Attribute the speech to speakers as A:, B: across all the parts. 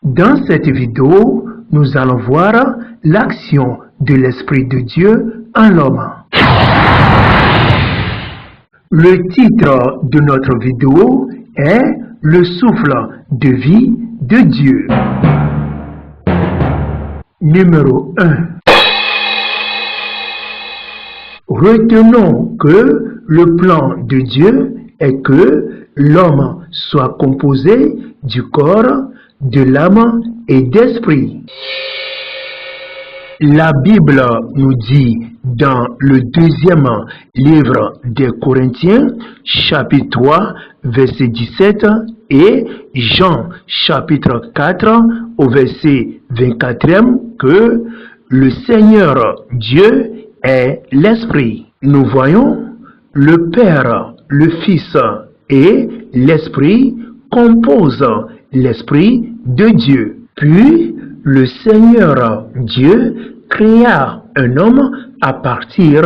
A: Dans cette vidéo, nous allons voir l'action de l'Esprit de Dieu en l'homme. Le titre de notre vidéo est « Le souffle de vie de Dieu ». Numéro 1. Retenons que le plan de Dieu est que l'homme soit composé du corps, de l'âme et d'esprit. La Bible nous dit dans le 2e livre des Corinthiens, chapitre 3, verset 17, et Jean, chapitre 4, au verset 24, que le Seigneur Dieu est l'Esprit. Nous voyons le Père, le Fils et l'Esprit composent l'Esprit de Dieu. Puis, le Seigneur Dieu créa un homme à partir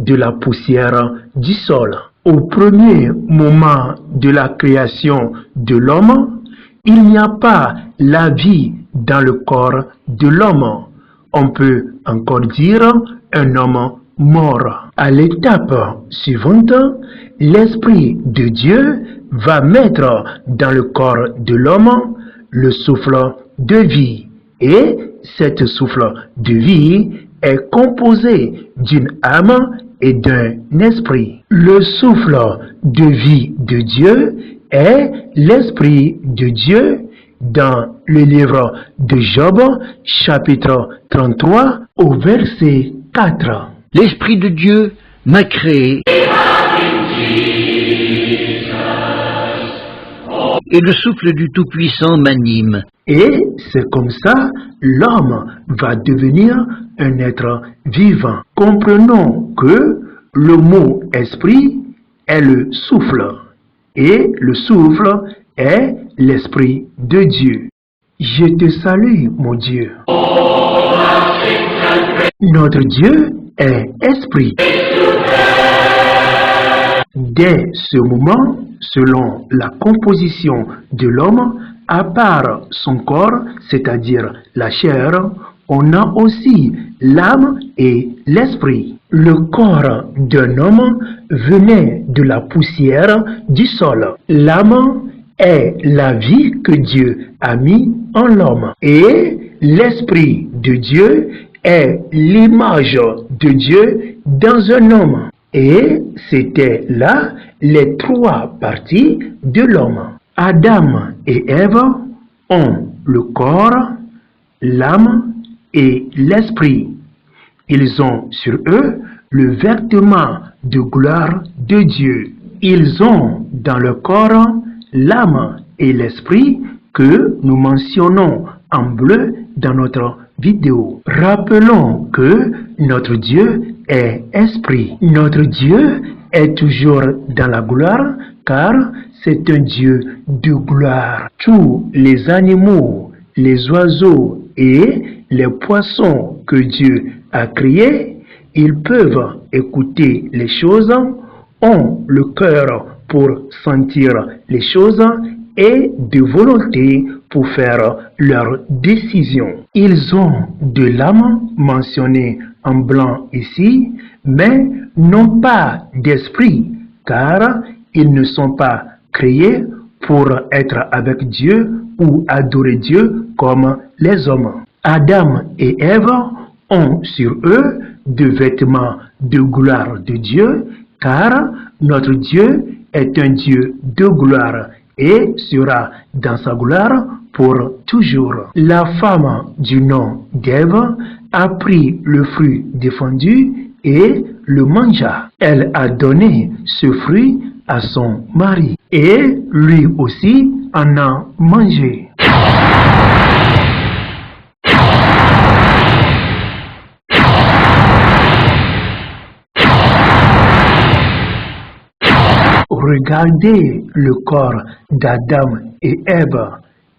A: de la poussière du sol. Au premier moment de la création de l'homme, il n'y a pas la vie dans le corps de l'homme. On peut encore dire un homme mort. À l'étape suivante, l'Esprit de Dieu va mettre dans le corps de l'homme le souffle de vie. Et cet souffle de vie est composé d'une âme et d'un esprit. Le souffle de vie de Dieu est l'Esprit de Dieu dans le livre de Job, chapitre 33, au verset 4.
B: L'Esprit de Dieu m'a créé et le souffle du Tout-Puissant m'anime.
A: Et c'est comme ça, l'homme va devenir un être vivant. Comprenons que le mot esprit est le souffle, et le souffle est l'Esprit de Dieu. Je te salue, mon Dieu. Notre Dieu est esprit. Dès ce moment, selon la composition de l'homme, à part son corps, c'est-à-dire la chair, on a aussi l'âme et l'esprit. Le corps d'un homme venait de la poussière du sol. L'âme est la vie que Dieu a mis en l'homme. Et l'Esprit de Dieu est l'image de Dieu dans un homme. Et c'était là les 3 parties de l'homme. Adam et Ève ont le corps, l'âme et l'esprit. Ils ont sur eux le vêtement de gloire de Dieu. Ils ont dans le corps l'âme et l'esprit que nous mentionnons en bleu dans notre vidéo. Rappelons que notre Dieu est esprit. Notre Dieu est toujours dans la gloire car c'est un Dieu de gloire. Tous les animaux, les oiseaux et les poissons que Dieu a créés, ils peuvent écouter les choses, ont le cœur pour sentir les choses et de volonté pour faire leurs décisions. Ils ont de l'âme mentionnée en blanc ici, mais n'ont pas d'esprit, car ils ne sont pas créés pour être avec Dieu ou adorer Dieu comme les hommes. Adam et Ève ont sur eux des vêtements de gloire de Dieu, car notre Dieu est un Dieu de gloire et sera dans sa gloire pour toujours. La femme du nom d'Ève a pris le fruit défendu et le mangea. Elle a donné ce fruit à son mari et lui aussi en a mangé. Regardez le corps d'Adam et Ève.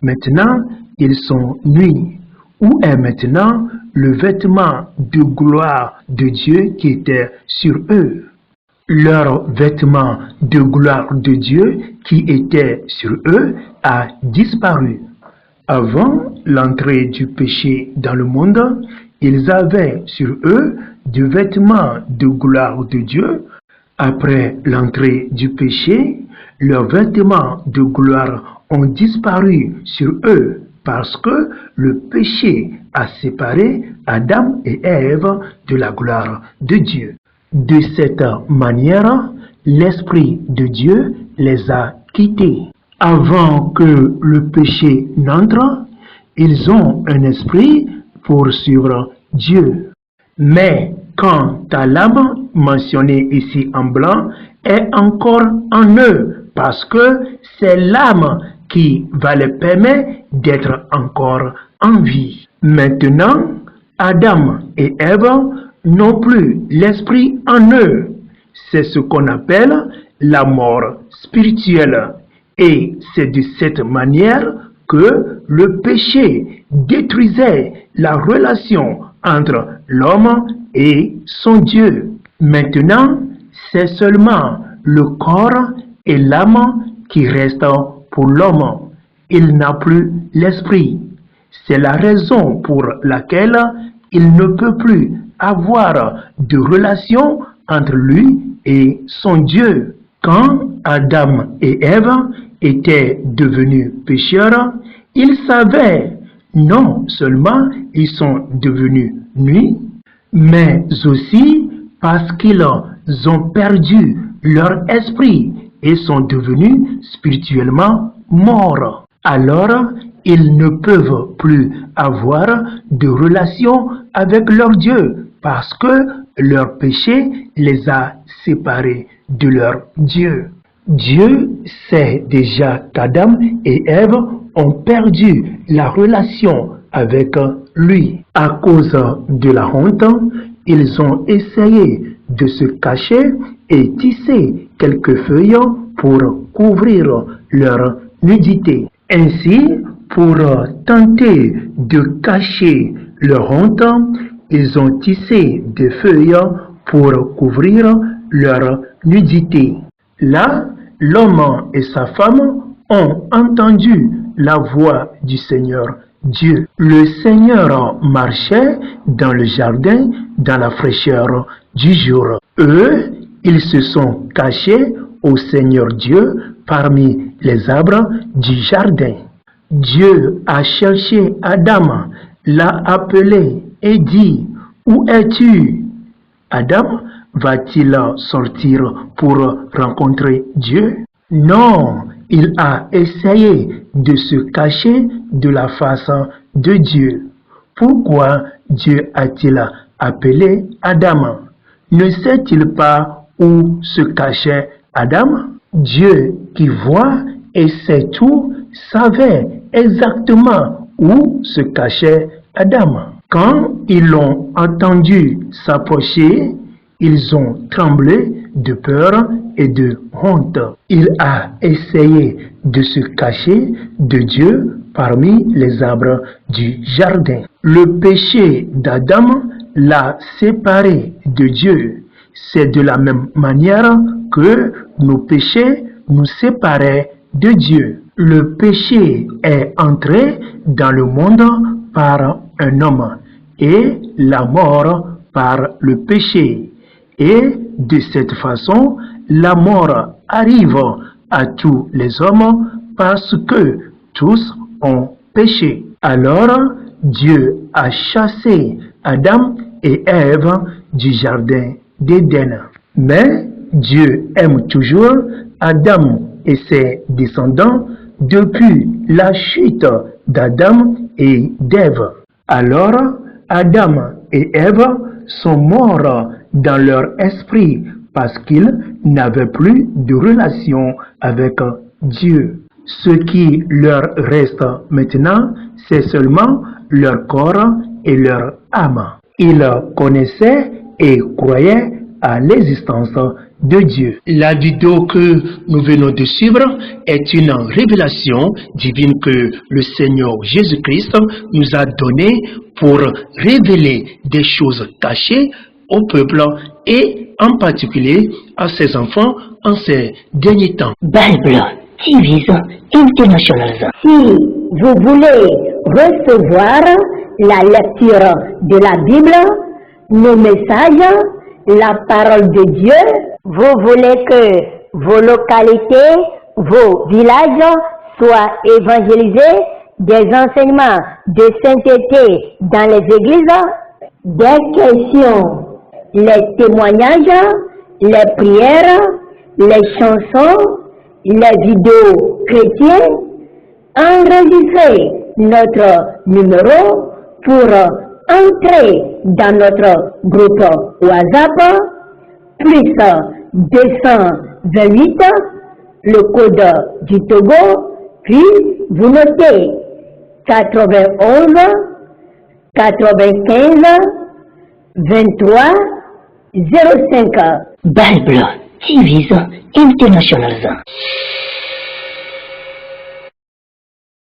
A: Maintenant, ils sont nus. Où est maintenant le vêtement de gloire de Dieu qui était sur eux? Leur vêtement de gloire de Dieu qui était sur eux a disparu. Avant l'entrée du péché dans le monde, ils avaient sur eux des vêtements de gloire de Dieu. Après l'entrée du péché, leurs vêtements de gloire ont disparu sur eux parce que le péché a séparé Adam et Ève de la gloire de Dieu. De cette manière, l'Esprit de Dieu les a quittés. Avant que le péché n'entre, ils ont un esprit pour suivre Dieu. Mais quant à l'âme mentionnée ici en blanc est encore en eux, parce que c'est l'âme qui va les permettre d'être encore en vie. Maintenant, Adam et Ève n'ont plus l'esprit en eux. C'est ce qu'on appelle la mort spirituelle. Et c'est de cette manière que le péché détruisait la relation entre l'homme et son Dieu. Maintenant, c'est seulement le corps et l'âme qui restent pour l'homme. Il n'a plus l'esprit. C'est la raison pour laquelle il ne peut plus avoir de relation entre lui et son Dieu. Quand Adam et Ève étaient devenus pécheurs, ils savaient non seulement ils sont devenus nus, mais aussi parce qu'ils ont perdu leur esprit et sont devenus spirituellement morts. Alors, ils ne peuvent plus avoir de relation avec leur Dieu parce que leur péché les a séparés de leur Dieu. Dieu sait déjà qu'Adam et Ève ont perdu la relation avec lui. À cause de la honte, ils ont essayé de se cacher et tisser quelques feuilles pour couvrir leur nudité. Ainsi, pour tenter de cacher leur honte, ils ont tissé des feuilles pour couvrir leur nudité. Là, l'homme et sa femme ont entendu la voix du Seigneur Dieu. Le Seigneur marchait dans le jardin dans la fraîcheur du jour. Eux, ils se sont cachés au Seigneur Dieu parmi les arbres du jardin. Dieu a cherché Adam, l'a appelé et dit, « Où es-tu » Adam va-t-il sortir pour rencontrer Dieu? Non, il a essayé de se cacher de la face de Dieu. Pourquoi Dieu a-t-il appelé Adam? Ne sait-il pas où se cachait Adam? Dieu qui voit et sait tout savait exactement où se cachait Adam. Quand ils l'ont entendu s'approcher, ils ont tremblé de peur et de honte. Il a essayé de se cacher de Dieu parmi les arbres du jardin. Le péché d'Adam l'a séparé de Dieu. C'est de la même manière que nos péchés nous séparaient de Dieu. Le péché est entré dans le monde par un homme et la mort par le péché. Et de cette façon, la mort arrive à tous les hommes parce que tous ont péché. Alors, Dieu a chassé Adam et Ève du jardin d'Éden. Mais Dieu aime toujours Adam et ses descendants depuis la chute d'Adam et d'Ève. Alors, Adam et Ève sont morts dans leur esprit parce qu'ils n'avaient plus de relation avec Dieu. Ce qui leur reste maintenant, c'est seulement leur corps et leur âme. Ils connaissaient et croyaient à l'existence de Dieu. La vidéo que nous venons de suivre est une révélation divine que le Seigneur Jésus-Christ nous a donnée pour révéler des choses cachées au peuple et en particulier à ses enfants en ces derniers temps.
C: Bible TV International. Si vous voulez recevoir la lecture de la Bible, nos messages, la parole de Dieu, vous voulez que vos localités, vos villages soient évangélisés, des enseignements de sainteté dans les églises, des questions, les témoignages, les prières, les chansons, les vidéos chrétiennes, enregistrez notre numéro pour entrer dans notre groupe WhatsApp, plus 228, le code du Togo, puis vous notez 91, 95, 23, 05. Bible TV International.